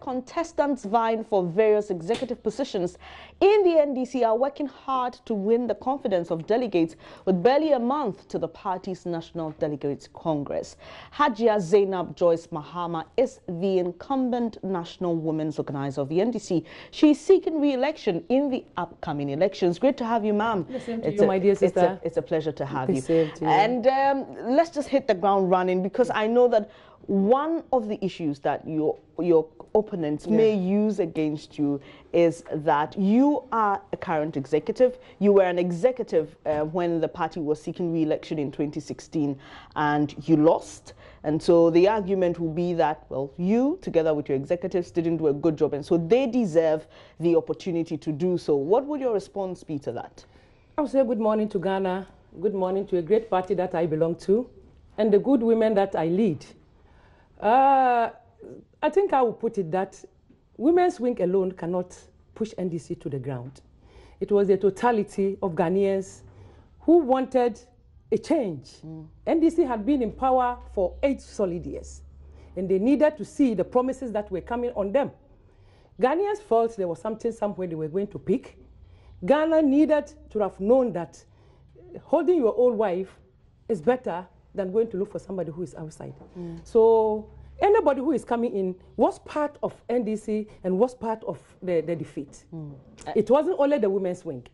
contestants vying for various executive positions in the NDC are working hard to win the confidence of delegates with barely a month to the party's National Delegates Congress. Hajia Zainab Joyce Mahama is the incumbent national women's organizer of the NDC. She is seeking re-election in the upcoming elections. Great to have you, ma'am. Listen to you, my dear sister. It's a pleasure to have you. Same to you. And let's just hit the ground running, because I know that one of the issues that your opponents may use against you is that you are a current executive. You were an executive when the party was seeking re-election in 2016 and you lost. And so the argument will be that, well, you, together with your executives, didn't do a good job, and so they deserve the opportunity to do so. What would your response be to that? I would say good morning to Ghana, good morning to a great party that I belong to, and the good women that I lead. I think I will put it that women's wing alone cannot push NDC to the ground. It was the totality of Ghanaians who wanted a change. NDC had been in power for 8 solid years, and they needed to see the promises that were coming on them. Ghanaians felt there was something somewhere they were going to pick. Ghana needed to have known that holding your old wife is better than going to look for somebody who is outside. So anybody who is coming in was part of NDC and was part of the defeat. It wasn't only the women's wing.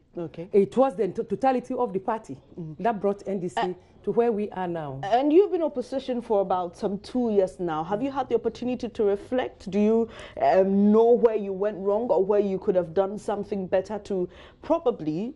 It was the totality of the party that brought NDC to where we are now. And you've been opposition for about some 2 years now. Have you had the opportunity to reflect? Do you know where you went wrong or where you could have done something better to probably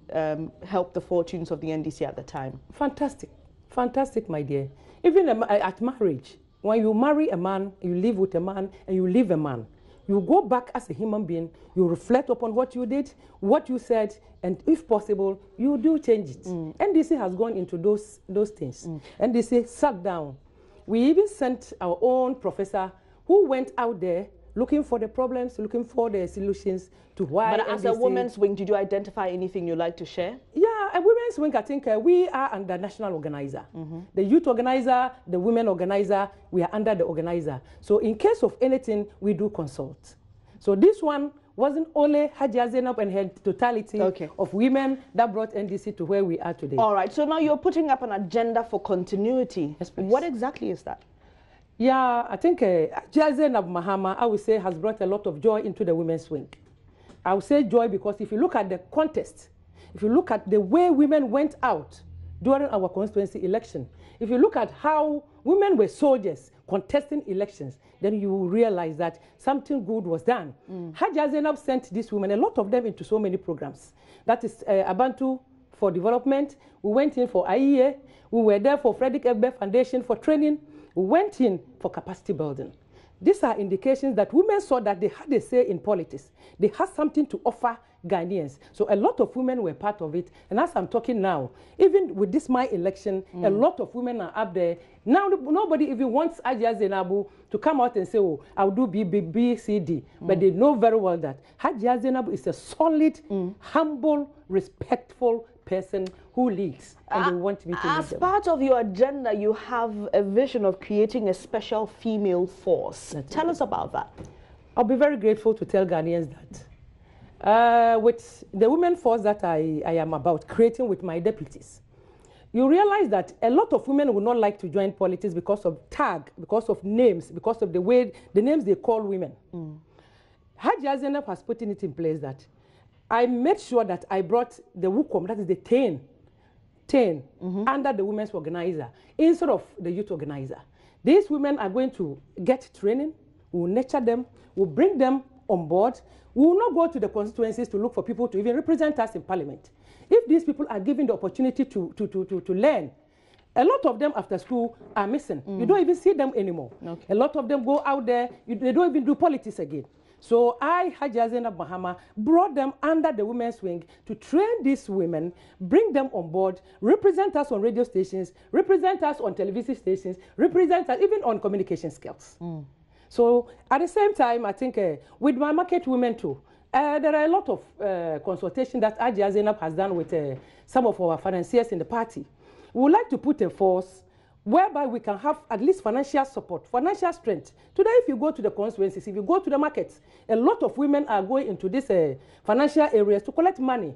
help the fortunes of the NDC at the time? Fantastic. Fantastic, my dear. Even at marriage, when you marry a man, you live with a man, and you leave a man, you go back as a human being, you reflect upon what you did, what you said, and if possible, you do change it. NDC has gone into those things. NDC sat down. We even sent our own professor who went out there looking for the problems, looking for the solutions to why. But as a women's wing, did you identify anything you'd like to share? Yeah, a women's wing, I think we are under national organizer. The youth organizer, the women organizer, we are under the organizer. So in case of anything, we do consult. So this one wasn't only Hajia Zainab and her totality of women that brought NDC to where we are today. All right, so now you're putting up an agenda for continuity. Yes, please. What exactly is that? Yeah, I think Hajia Zainab Mahama, I would say, has brought a lot of joy into the women's wing. I would say joy because if you look at the contest, if you look at the way women went out during our constituency election, if you look at how women were soldiers contesting elections, then you will realize that something good was done. Hajia Zainab sent these women, a lot of them, into so many programs. That is Abantu for development. We went in for IEA. We were there for Frederick Ebbe Foundation for training. We went in for capacity building. These are indications that women saw that they had a say in politics. They had something to offer Ghanaians. So a lot of women were part of it. And as I'm talking now, even with this my election, a lot of women are up there. Now nobody even wants Hajia Zainab to come out and say, oh, I'll do B, C, D. But they know very well that Hajia Zainab is a solid, humble, respectful person who leads, and they want me to lead them. As part of your agenda, you have a vision of creating a special female force. Tell us about that. I'll be very grateful to tell Ghanaians that with the women force that I am about creating with my deputies, you realize that a lot of women would not like to join politics because of tag, because of names, because of the way, the names they call women. Hajia Zainab has put it in place that I made sure that I brought the WUCOM, that is the 10, under the women's organizer instead of the youth organizer. These women are going to get training, we will nurture them, we'll bring them on board. We will not go to the constituencies to look for people to even represent us in parliament. If these people are given the opportunity to learn, a lot of them after school are missing. You don't even see them anymore. A lot of them go out there, they don't even do politics again. So I, Hajia Zainab Mahama, brought them under the women's wing to train these women, bring them on board, represent us on radio stations, represent us on television stations, represent us even on communication skills. So at the same time, I think with my market women too, there are a lot of consultation that Hajia Zainab has done with some of our financiers in the party. We would like to put a force whereby we can have at least financial support, financial strength. Today, if you go to the constituencies, if you go to the markets, a lot of women are going into these financial areas to collect money.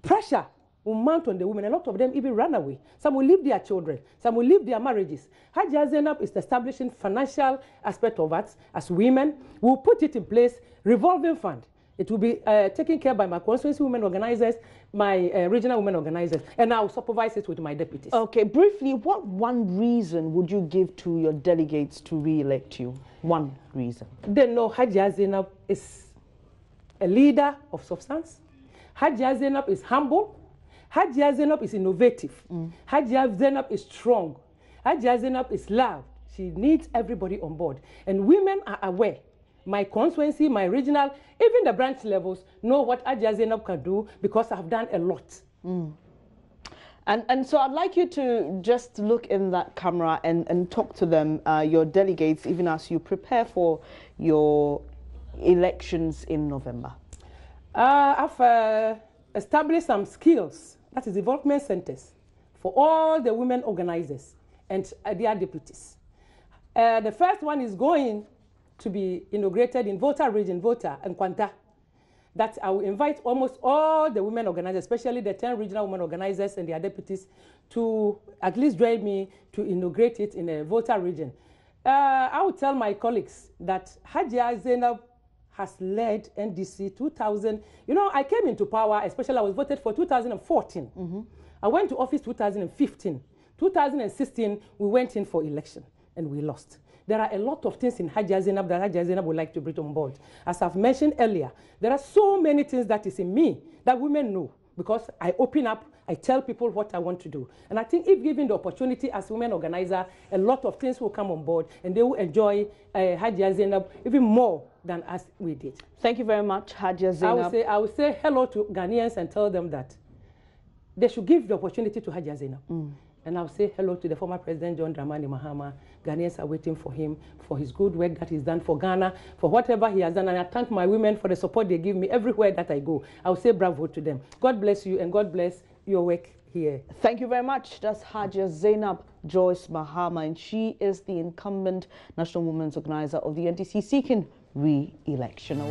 Pressure will mount on the women. A lot of them even run away. Some will leave their children. Some will leave their marriages. Hajia Zainab is establishing financial aspect of us as women. We'll put it in place, revolving fund. It will be taken care by my constituency women organizers, my regional women organizers, and I'll supervise it with my deputies. Okay, briefly, what one reason would you give to your delegates to re-elect you? One reason. They know Hajia Zainab is a leader of substance. Hajia Zainab is humble. Hajia Zainab is innovative. Hajia Zainab is strong. Hajia Zainab is loud. She needs everybody on board. And women are aware. My constituency, my regional, even the branch levels know what Hajia Zainab can do because I've done a lot. And so I'd like you to just look in that camera and talk to them, your delegates, even as you prepare for your elections in November. I've established some skills, that is development centers, for all the women organizers and their deputies. The first one is going to be inaugurated in Volta region, Volta and Kwanta. That I will invite almost all the women organizers, especially the 10 regional women organizers and their deputies, to at least join me to inaugurate it in the Volta region. I will tell my colleagues that Hajia Zainab has led NDC 2000. You know, I came into power, especially I was voted for 2014. I went to office 2015. 2016, we went in for election and we lost. There are a lot of things in Hajia Zainab that Hajia Zainab would like to bring on board. As I've mentioned earlier, there are so many things that is in me that women know because I open up, I tell people what I want to do. And I think if given the opportunity as women organizer, a lot of things will come on board and they will enjoy Hajia Zainab even more than as we did. Thank you very much, Hajia Zainab. I will say hello to Ghanaians and tell them that they should give the opportunity to Hajia Zainab. And I'll say hello to the former President John Dramani Mahama. Ghanaians are waiting for him, for his good work that he's done for Ghana, for whatever he has done. And I thank my women for the support they give me everywhere that I go. I'll say bravo to them. God bless you and God bless your work here. Thank you very much. That's Hajia Zainab Joyce Mahama, and she is the incumbent National Women's Organizer of the NDC seeking re-election.